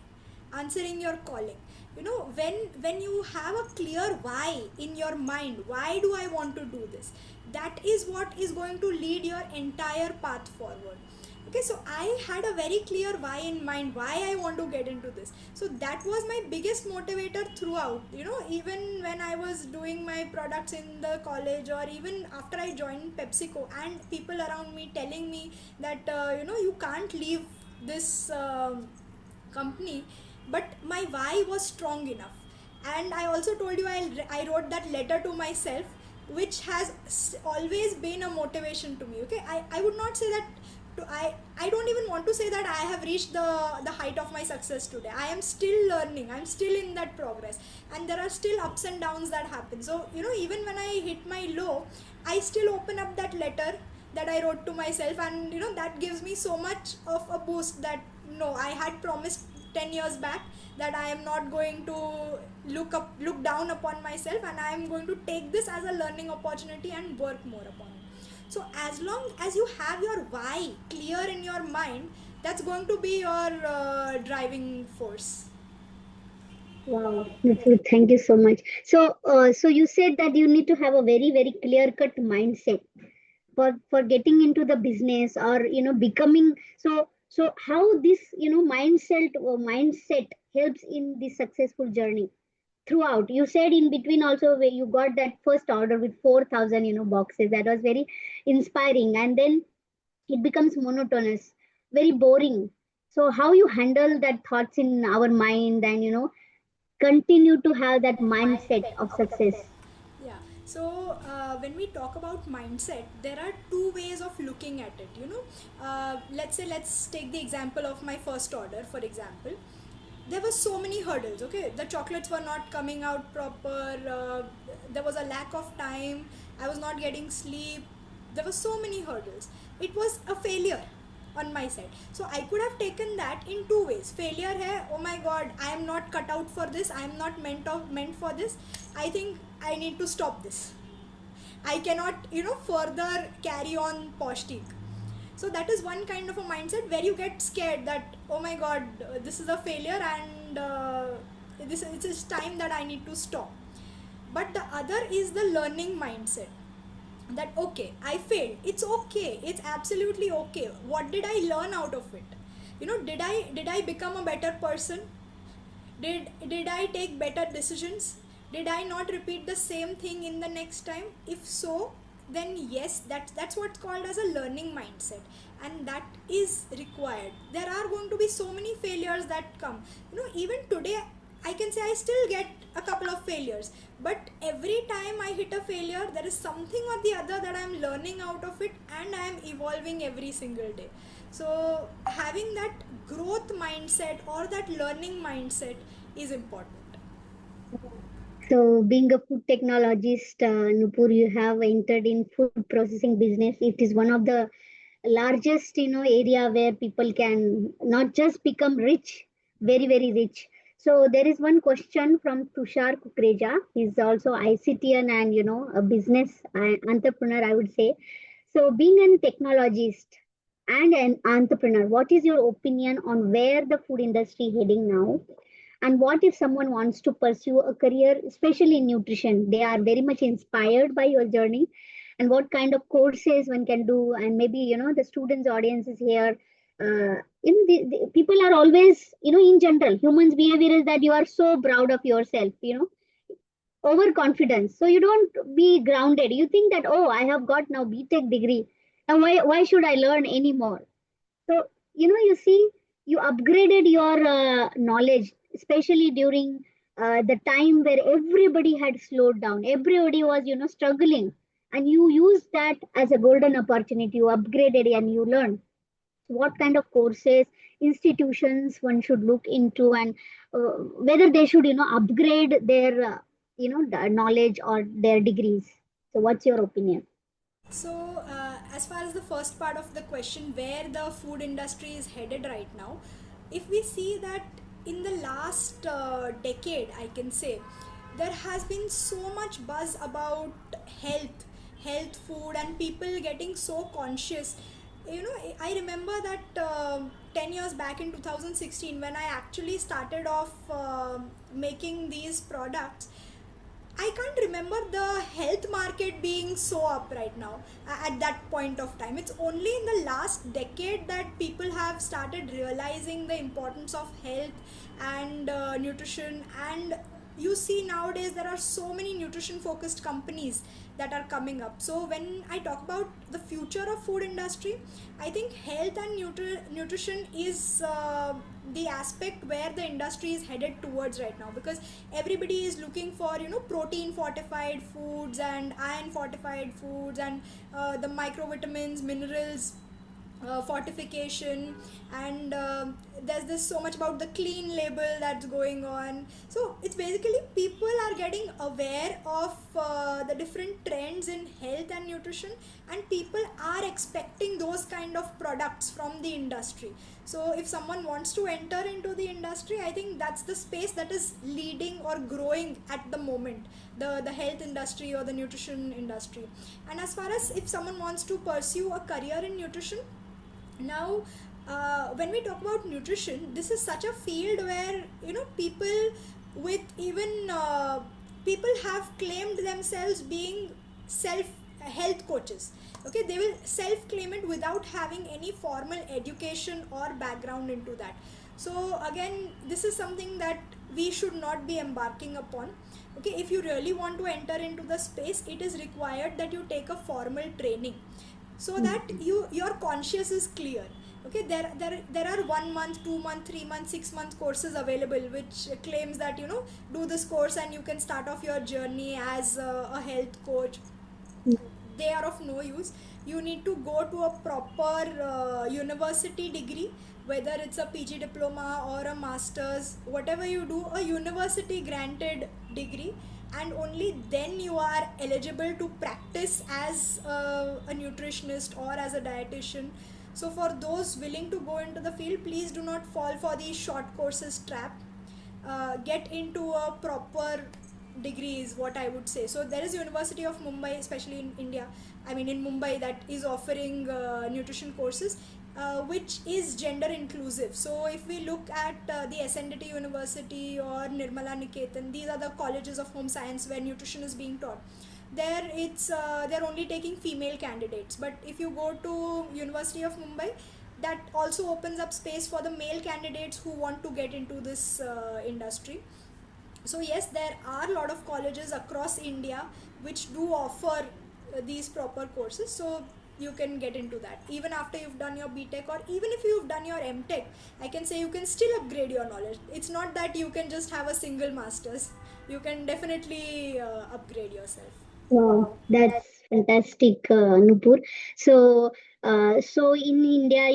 answering your calling. When you have a clear why in your mind, why do I want to do this? That is what is going to lead your entire path forward. Okay, so I had a very clear why in mind, why I want to get into this. So that was my biggest motivator throughout, even when I was doing my products in the college, or even after I joined PepsiCo, and people around me telling me that you can't leave this company. But my why was strong enough. And I also told you, I wrote that letter to myself, which has always been a motivation to me. Okay, I would not say that I don't even want to say that I have reached the height of my success today. I am still learning, I'm still in that progress, and there are still ups and downs that happen. So even when I hit my low, I still open up that letter that I wrote to myself, and that gives me so much of a boost that no, I had promised 10 years back that I am not going to look down upon myself, and I am going to take this as a learning opportunity and work more upon it. So as long as you have your why clear in your mind, that's going to be your driving force. Wow, Nupur, thank you so much. So you said that you need to have a very, very clear-cut mindset for getting into the business, or becoming. So how this mindset helps in the successful journey throughout. You said in between also where you got that first order with 4,000 boxes. That was very inspiring, and then it becomes monotonous, very boring. So how you handle that thoughts in our mind, and continue to have that mindset of success. Yeah. So when we talk about mindset, there are two ways of looking at it. Let's take the example of my first order. For example, there were so many hurdles. Okay, the chocolates were not coming out proper. There was a lack of time. I was not getting sleep. There were so many hurdles. It was a failure on my side. So I could have taken that in two ways. Failure hai, oh my god, I am not cut out for this, I am not meant for this, I think I need to stop this, I cannot further carry on Poshtique. So that is one kind of a mindset where you get scared that oh my god, this is a failure, and this it is time that I need to stop. But the other is the learning mindset, that okay, I failed, it's okay, it's absolutely okay, what did I learn out of it? Did I become a better person? Did I take better decisions? Did I not repeat the same thing in the next time? If so, then yes, that's what's called as a learning mindset, and that is required. There are going to be so many failures that come. Even today I can say I still get a couple of failures, but every time I hit a failure, there is something or the other that I'm learning out of it, and I am evolving every single day. So having that growth mindset or that learning mindset is important. So, being a food technologist, Nupur, you have entered in food processing business. It is one of the largest, area where people can not just become rich, very, very rich. So, there is one question from Tushar Kukreja. He's also ICTian and, a business entrepreneur, I would say. So, being an technologist and an entrepreneur, what is your opinion on where the food industry heading now? And what if someone wants to pursue a career, especially in nutrition? They are very much inspired by your journey, and what kind of courses one can do. And maybe, the students' audience is here. The people are always, in general, humans' behavior is that you are so proud of yourself, overconfidence. So you don't be grounded. You think that, oh, I have got now BTech degree. Now, why should I learn anymore? So, you see, you upgraded your knowledge, especially during the time where everybody had slowed down. Everybody was, struggling. And you used that as a golden opportunity. You upgraded and you learned. What kind of courses, institutions one should look into, and whether they should, upgrade their, knowledge or their degrees. So, what's your opinion? So, as far as the first part of the question, where the food industry is headed right now, if we see that in the last decade, I can say, there has been so much buzz about health, food, and people getting so conscious. I remember that 10 years back in 2016, when I actually started off making these products, I can't remember the health market being so up right now at that point of time. It's only in the last decade that people have started realizing the importance of health and nutrition. And you see, nowadays there are so many nutrition focused companies that are coming up. So when I talk about the future of food industry, I think health and nutrition is the aspect where the industry is headed towards right now, because everybody is looking for protein fortified foods and iron fortified foods, and the microvitamins, minerals, fortification, and there's this so much about the clean label that's going on. So it's basically people are getting aware of the different trends in health and nutrition, and people are expecting those kind of products from the industry. So if someone wants to enter into the industry, I think that's the space that is leading or growing at the moment, the health industry or the nutrition industry. And as far as if someone wants to pursue a career in nutrition, now when we talk about nutrition, this is such a field where people with even people have claimed themselves being self health coaches. Okay, they will self claim it without having any formal education or background into that. So again, this is something that we should not be embarking upon. Okay, if you really want to enter into the space, it is required that you take a formal training, so that your conscience is clear. Okay, there are 1 month, 2 month, 3 month, 6 month courses available which claims that do this course and you can start off your journey as a health coach. They are of no use. You need to go to a proper university degree, whether it's a PG diploma or a master's, whatever you do, a university granted degree, and only then you are eligible to practice as a nutritionist or as a dietitian. So for those willing to go into the field, please do not fall for the short courses trap. Get into a proper degree is what I would say. So there is University of Mumbai, especially in India, I mean in Mumbai, that is offering nutrition courses which is gender inclusive. So if we look at the SNDT University or Nirmala Niketan, these are the colleges of home science where nutrition is being taught. There it's they're only taking female candidates, but if you go to University of Mumbai, that also opens up space for the male candidates who want to get into this industry. So yes, there are a lot of colleges across India which do offer these proper courses, so you can get into that even after you've done your BTech, or even if you've done your MTech. I can say you can still upgrade your knowledge. It's not that you can just have a single master's. You can definitely upgrade yourself. Wow, that's fantastic, Nupur. So, so in India,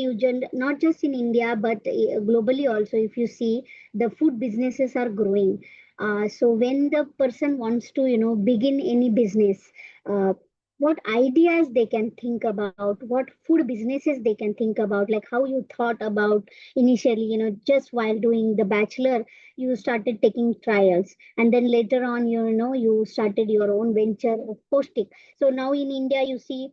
not just in India, but globally also, if you see, the food businesses are growing. So when the person wants to, begin any business, uh, what ideas they can think about, what food businesses they can think about, like how you thought about initially, just while doing the bachelor, you started taking trials, and then later on you started your own venture of Poshtique. So now in India you see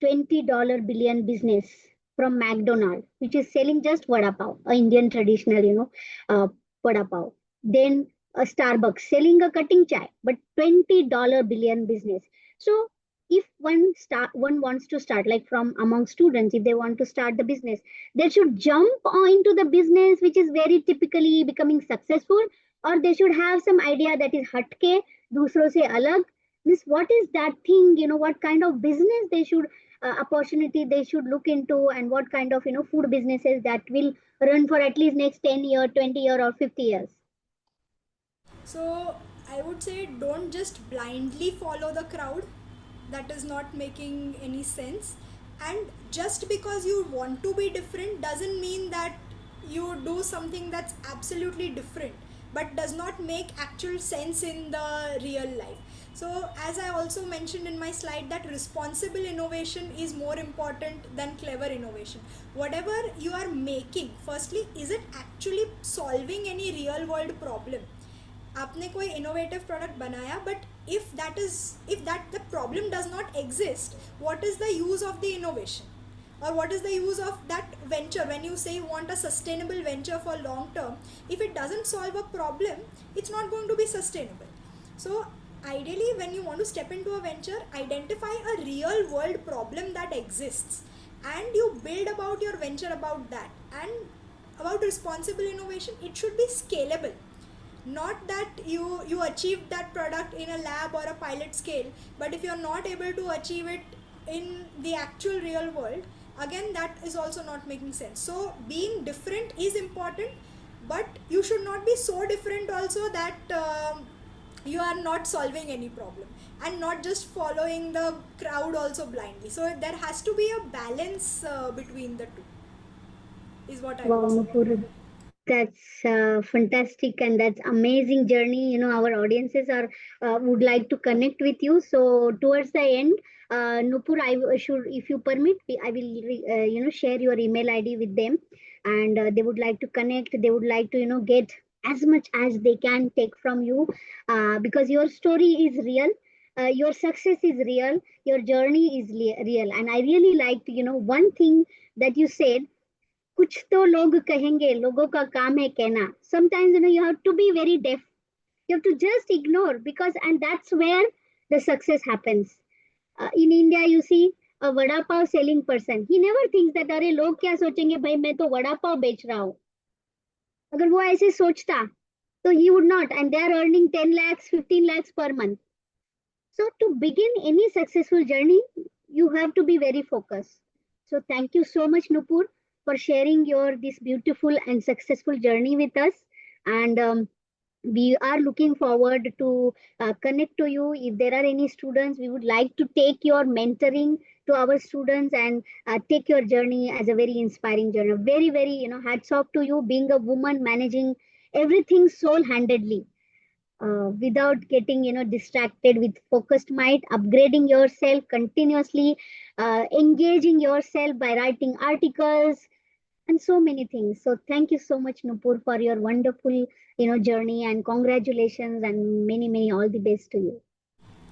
$20 billion business from McDonald, which is selling just vada pav, a Indian traditional vada pav. Then a Starbucks selling a cutting chai, but $20 billion business. So if one wants to start, like from among students, if they want to start the business, they should jump into the business which is very typically becoming successful, or they should have some idea that is hatke, dusro se alag. This, what is that thing, what kind of business they should, opportunity they should look into, and what kind of food businesses that will run for at least next 10 year, 20 year, or 50 years. So I would say don't just blindly follow the crowd. That is not making any sense. And just because you want to be different doesn't mean that you do something that's absolutely different but does not make actual sense in the real life. So as I also mentioned in my slide, that responsible innovation is more important than clever innovation. Whatever you are making, firstly, is it actually solving any real world problem? आपने कोई innovative product बनाया, but if that the problem does not exist, what is the use of the innovation, or what is the use of that venture? When you say you want a sustainable venture for long term, if it doesn't solve a problem, it's not going to be sustainable. So ideally, when you want to step into a venture, identify a real world problem that exists and you build about your venture about that. And about responsible innovation, it should be scalable. Not that you achieved that product in a lab or a pilot scale, but if you're not able to achieve it in the actual real world, again that is also not making sense. So being different is important, but you should not be so different also that you are not solving any problem, and not just following the crowd also blindly. So there has to be a balance between the two, is what I Wow, would say. Nupur, That's fantastic, and that's amazing journey. Our audiences are would like to connect with you. So towards the end, Nupur, should, if you permit, I will share your email ID with them, and they would like to connect. They would like to get as much as they can take from you, because your story is real. Your success is real, your journey is real, and I really liked one thing that you said. कुछ तो लोग कहेंगे लोगों का काम है कहना. Sometimes you have to be very deaf. You have to just ignore, because and that's where the success happens. In India you see a vada pav selling person, he never thinks that अरे लोग क्या सोचेंगे भाई मैं तो वड़ा पाव बेच रहा हूँ. अगर वो ऐसे सोचता तो he would not, and they are earning 10 lakhs 15 lakhs per month. So to begin any successful journey, you have to be very focused. So thank you so much, Nupur, for sharing your this beautiful and successful journey with us. And we are looking forward to connect to you. If there are any students, we would like to take your mentoring to our students and take your journey as a very inspiring journey. Very, very, hats off to you being a woman managing everything soul-handedly, without getting distracted, with focused mind, upgrading yourself continuously, engaging yourself by writing articles and so many things. So thank you so much, Nupur, for your wonderful journey, and congratulations and many many all the best to you.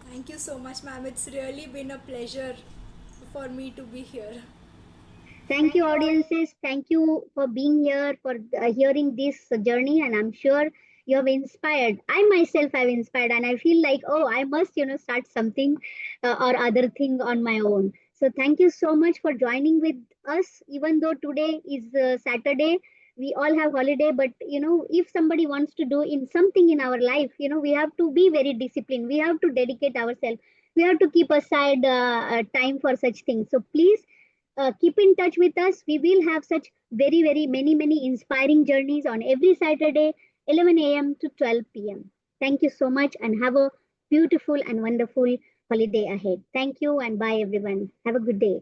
Thank you so much, ma'am. It's really been a pleasure for me to be here. Thank you, audiences. Thank you for being here, for hearing this journey. And I'm sure you have inspired. I myself have inspired, and I feel like, oh, I must, start something or other thing on my own. So thank you so much for joining with us. Even though today is Saturday, we all have holiday. But if somebody wants to do in something in our life, we have to be very disciplined. We have to dedicate ourselves. We have to keep aside time for such things. So please keep in touch with us. We will have such very, very many inspiring journeys on every Saturday, 11 a.m. to 12 p.m. Thank you so much and have a beautiful and wonderful holiday ahead. Thank you and bye, everyone. Have a good day.